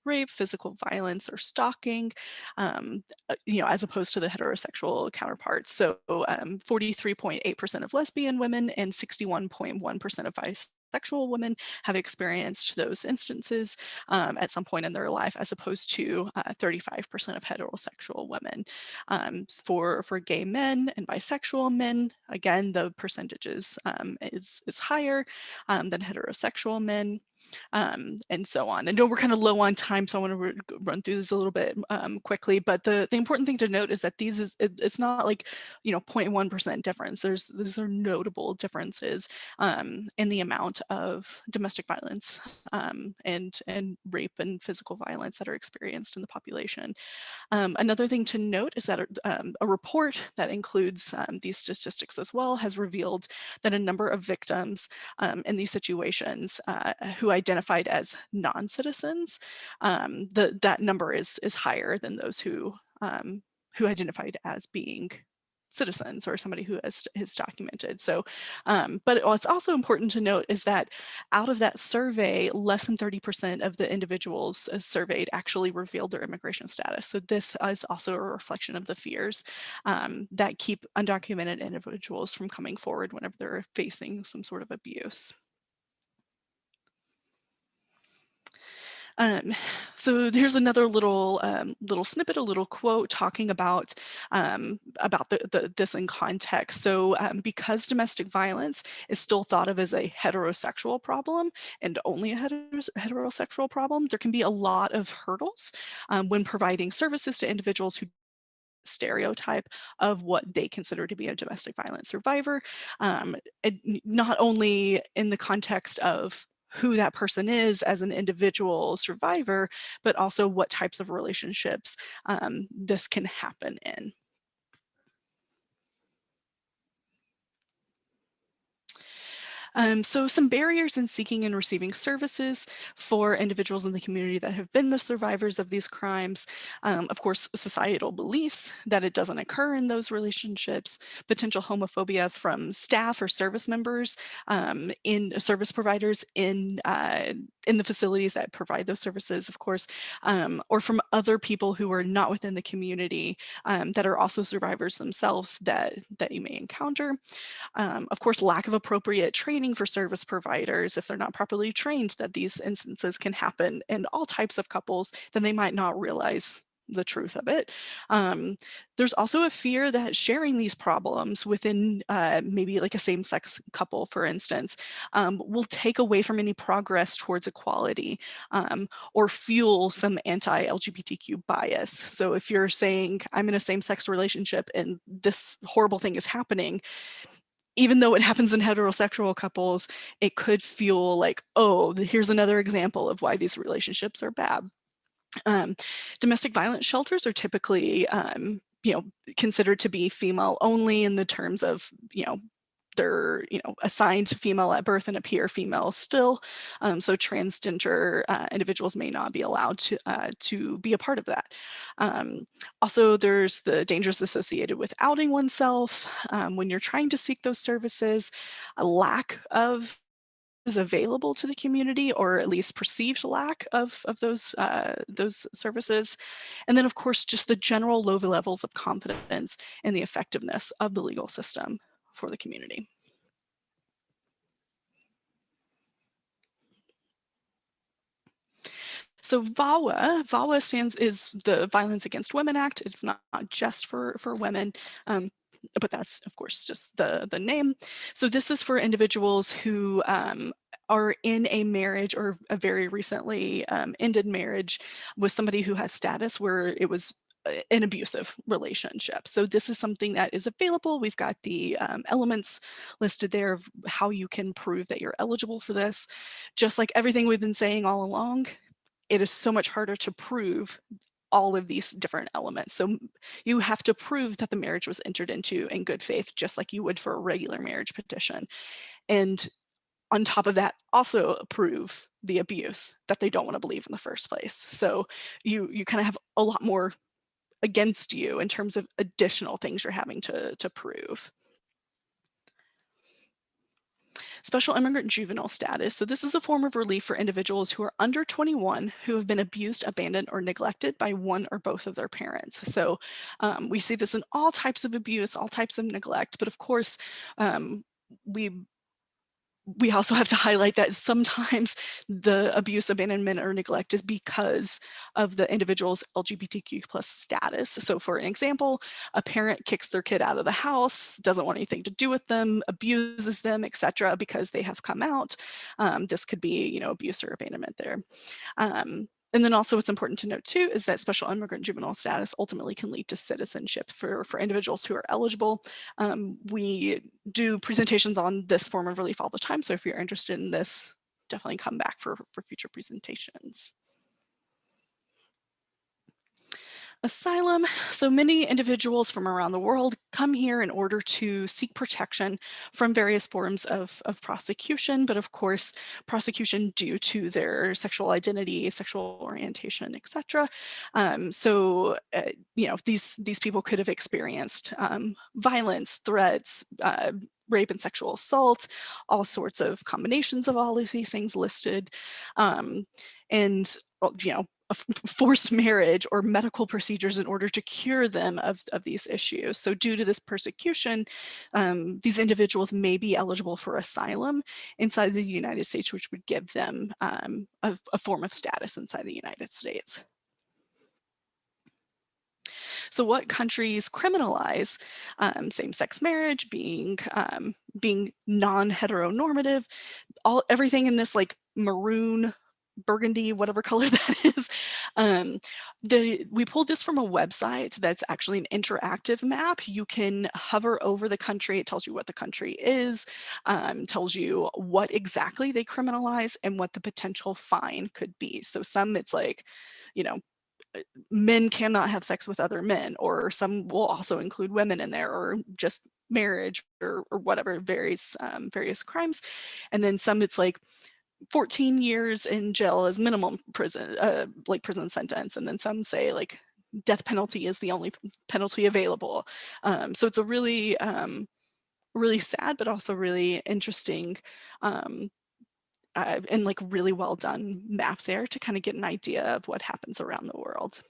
rape, physical violence, or stalking, as opposed to the heterosexual counterparts. So 43.8% of lesbian women and 61.1% of bisexual women have experienced those instances at some point in their life, as opposed to 35% of heterosexual women. For gay men and bisexual men, again, the percentages is higher than heterosexual men. And so on. I know we're kind of low on time, so I want to run through this a little bit quickly, but the important thing to note is that it's not like, 0.1% difference. These are notable differences in the amount of domestic violence and rape and physical violence that are experienced in the population. Another thing to note is that a report that includes these statistics as well has revealed that a number of victims in these situations who identified as non-citizens, that number is higher than those who identified as being citizens or somebody who is documented. So, but what's also important to note is that out of that survey, less than 30% of the individuals surveyed actually revealed their immigration status. So this is also a reflection of the fears that keep undocumented individuals from coming forward whenever they're facing some sort of abuse. So here's another little snippet, a little quote talking about this in context. So because domestic violence is still thought of as a heterosexual problem and only a heterosexual problem, there can be a lot of hurdles when providing services to individuals who stereotype of what they consider to be a domestic violence survivor, not only in the context of who that person is as an individual survivor, but also what types of relationships this can happen in. So some barriers in seeking and receiving services for individuals in the community that have been the survivors of these crimes. Of course, societal beliefs that it doesn't occur in those relationships, potential homophobia from staff or service members in service providers in the facilities that provide those services, of course, or from other people who are not within the community that are also survivors themselves that you may encounter. Of course, lack of appropriate training for service providers. If they're not properly trained that these instances can happen in all types of couples, then they might not realize the truth of it. There's also a fear that sharing these problems within maybe like a same-sex couple, for instance, will take away from any progress towards equality or fuel some anti-LGBTQ bias. So if you're saying, I'm in a same-sex relationship and this horrible thing is happening, even though it happens in heterosexual couples, it could feel like, oh, here's another example of why these relationships are bad. Domestic violence shelters are typically, considered to be female only in the terms of, they're assigned female at birth and appear female still. So transgender individuals may not be allowed to be a part of that. Also, there's the dangers associated with outing oneself when you're trying to seek those services, a lack of is available to the community, or at least perceived lack of those services. And then, of course, just the general low levels of confidence in the effectiveness of the legal system for the community. So VAWA is the Violence Against Women Act. It's not just for women. But that's, of course, just the name. So this is for individuals who are in a marriage or a very recently ended marriage with somebody who has status where it was an abusive relationship. So this is something that is available. We've got the elements listed there of how you can prove that you're eligible for this. Just like everything we've been saying all along, it is so much harder to prove all of these different elements. So you have to prove that the marriage was entered into in good faith, just like you would for a regular marriage petition. And on top of that, also prove the abuse that they don't want to believe in the first place. So you kind of have a lot more against you in terms of additional things you're having to prove. Special immigrant juvenile status. So this is a form of relief for individuals who are under 21 who have been abused, abandoned, or neglected by one or both of their parents. So we see this in all types of abuse, all types of neglect, but of course, we also have to highlight that sometimes the abuse, abandonment, or neglect is because of the individual's LGBTQ plus status. So for an example, a parent kicks their kid out of the house, doesn't want anything to do with them, abuses them, etc., because they have come out. This could be, you know, abuse or abandonment there. And then also what's important to note too is that special immigrant juvenile status ultimately can lead to citizenship for individuals who are eligible. We do presentations on this form of relief all the time, so if you're interested in this, definitely come back for future presentations. Asylum. So many individuals from around the world come here in order to seek protection from various forms of prosecution, but of course, prosecution due to their sexual identity, sexual orientation, etc. You know, these people could have experienced violence, threats, rape and sexual assault, all sorts of combinations of all of these things listed. And, you know, forced marriage or medical procedures in order to cure them of these issues. So due to this persecution, these individuals may be eligible for asylum inside the United States, which would give them a form of status inside the United States. So what countries criminalize same-sex marriage, being non-heteronormative, everything in this like maroon, burgundy, whatever color that is. We pulled this from a website that's actually an interactive map. You can hover over the country. It tells you what the country is, tells you what exactly they criminalize and what the potential fine could be. So some it's like, you know, men cannot have sex with other men, or some will also include women in there, or just marriage or whatever, various crimes. And then some it's like 14 years in jail as minimum prison, like prison sentence. And then some say like death penalty is the only penalty available. So it's a really, really sad, but also really interesting and like really well done map there to kind of get an idea of what happens around the world.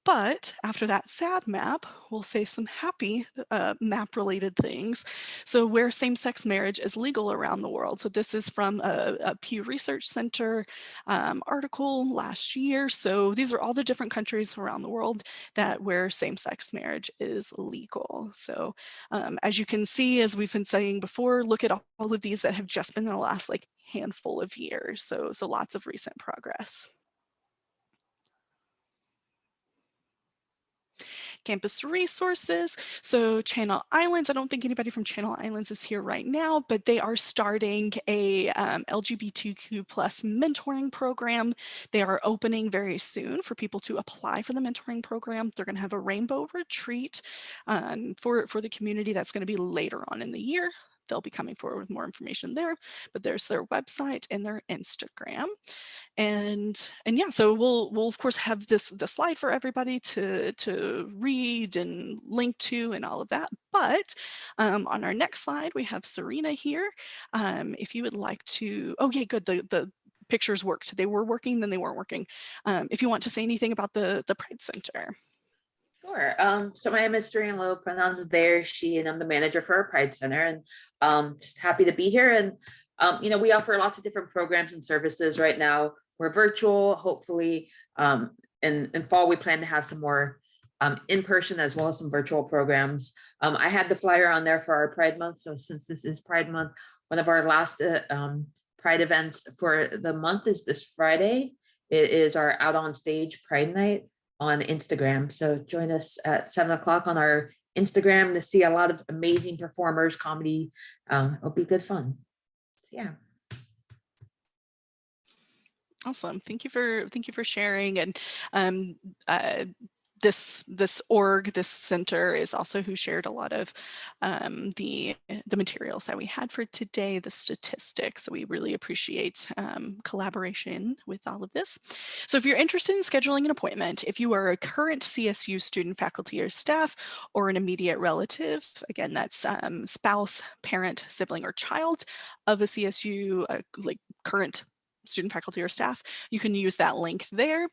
But after that sad map, we'll say some happy map-related things. So where same-sex marriage is legal around the world. So this is from a Pew Research Center article last year. So these are all the different countries around the world where same-sex marriage is legal. So as you can see, as we've been saying before, look at all of these that have just been in the last like handful of years. So lots of recent progress. Campus resources. So Channel Islands, I don't think anybody from Channel Islands is here right now, but they are starting a LGBTQ plus mentoring program. They are opening very soon for people to apply for the mentoring program. They're going to have a rainbow retreat for the community. That's going to be later on in the year. They'll be coming forward with more information there, but there's their website and their Instagram. And yeah, so we'll of course have the slide for everybody to read and link to and all of that. But on our next slide, we have Serena here. If you would like to, oh yeah, good. The pictures worked. They were working, then they weren't working. If you want to say anything about the Pride Center. Sure. So my name is Serena Lowe, pronouns they, she, and I'm the manager for our Pride Center, and just happy to be here. And you know, we offer lots of different programs and services right now. We're virtual, hopefully. In fall, we plan to have some more in person as well as some virtual programs. I had the flyer on there for our Pride Month. So since this is Pride Month, one of our last Pride events for the month is this Friday. It is our Out on Stage Pride Night on Instagram. So join us at 7 o'clock on our Instagram to see a lot of amazing performers, comedy. It'll be good fun. So yeah. Awesome. Thank you for sharing. And this org, this center is also who shared a lot of the materials that we had for today, the statistics. So we really appreciate collaboration with all of this. So if you're interested in scheduling an appointment, if you are a current CSU student, faculty, or staff, or an immediate relative, again, that's spouse, parent, sibling, or child of a CSU, like current student, faculty, or staff, you can use that link there.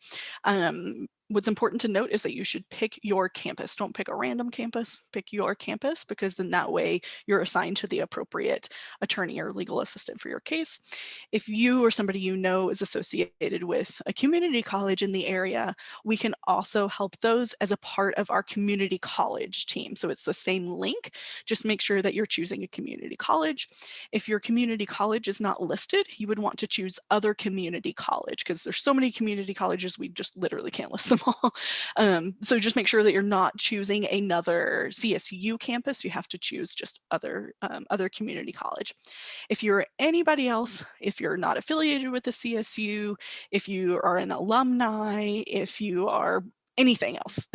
What's important to note is that you should pick your campus. Don't pick a random campus, pick your campus, because then that way you're assigned to the appropriate attorney or legal assistant for your case. If you or somebody you know is associated with a community college in the area, we can also help those as a part of our community college team. So it's the same link, just make sure that you're choosing a community college. If your community college is not listed, you would want to choose other community college, because there's so many community colleges, we just literally can't list them all. So just make sure that you're not choosing another CSU campus. You have to choose just other community college. If you're anybody else, if you're not affiliated with the CSU, if you are an alumni, if you are anything else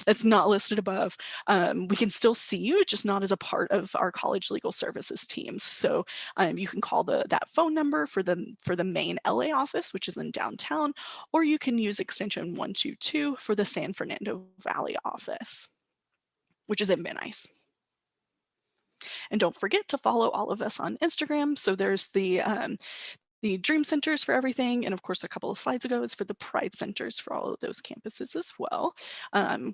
that's not listed above, we can still see you, just not as a part of our college legal services teams. So you can call that phone number for the main LA office, which is in downtown, or you can use extension 122 for the San Fernando Valley office, which is in Van Nuys. And don't forget to follow all of us on Instagram. So there's the Dream Centers for everything. And of course, a couple of slides ago is for the Pride Centers for all of those campuses as well.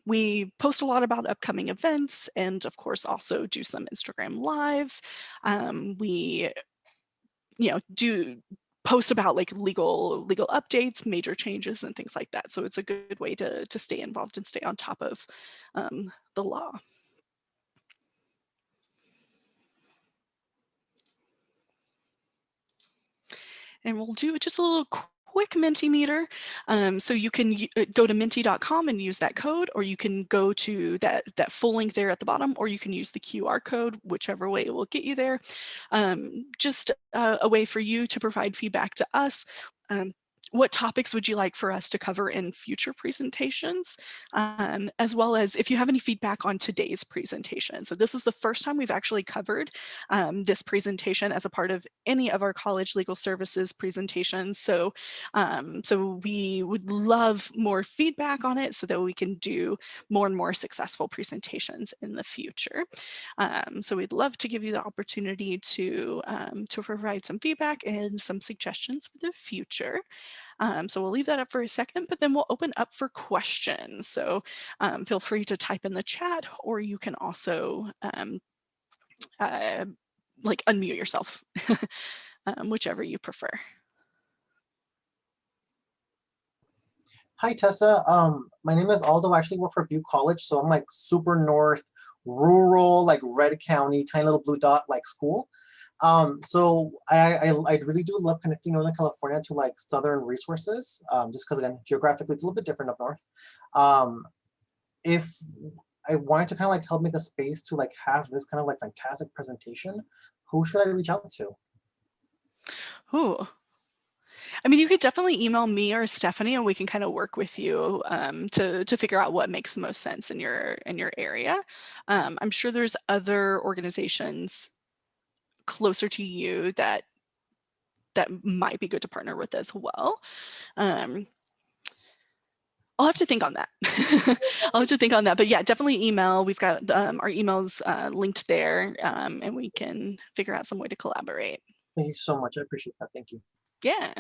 We post a lot about upcoming events and of course also do some Instagram lives. We, do post about like legal updates, major changes and things like that. So it's a good way to stay involved and stay on top of the law. And we'll do just a little quick Mentimeter. So you can go to menti.com and use that code, or you can go to that full link there at the bottom, or you can use the QR code, whichever way it will get you there. Just a way for you to provide feedback to us. What topics would you like for us to cover in future presentations, as well as if you have any feedback on today's presentation. So this is the first time we've actually covered this presentation as a part of any of our college legal services presentations. So, so we would love more feedback on it so that we can do more and more successful presentations in the future. So we'd love to give you the opportunity to provide some feedback and some suggestions for the future. So we'll leave that up for a second, but then we'll open up for questions. So feel free to type in the chat, or you can also like unmute yourself, whichever you prefer. Hi, Tessa. My name is Aldo. I actually work for Butte College, so I'm like super north, rural, like Red County, tiny little blue dot like school. So I really do love connecting Northern California to like Southern resources, just because again, geographically it's a little bit different up north. If I wanted to kind of like help make a space to like have this kind of like fantastic presentation, who should I reach out to? Ooh. I mean, you could definitely email me or Stephanie, and we can kind of work with you to figure out what makes the most sense in your area. I'm sure there's other organizations closer to you that might be good to partner with as well. I'll have to think on that. I'll have to think on that, but yeah, definitely email. We've got our emails linked there, and we can figure out some way to collaborate. Thank you so much. I appreciate that. Thank you. Yeah.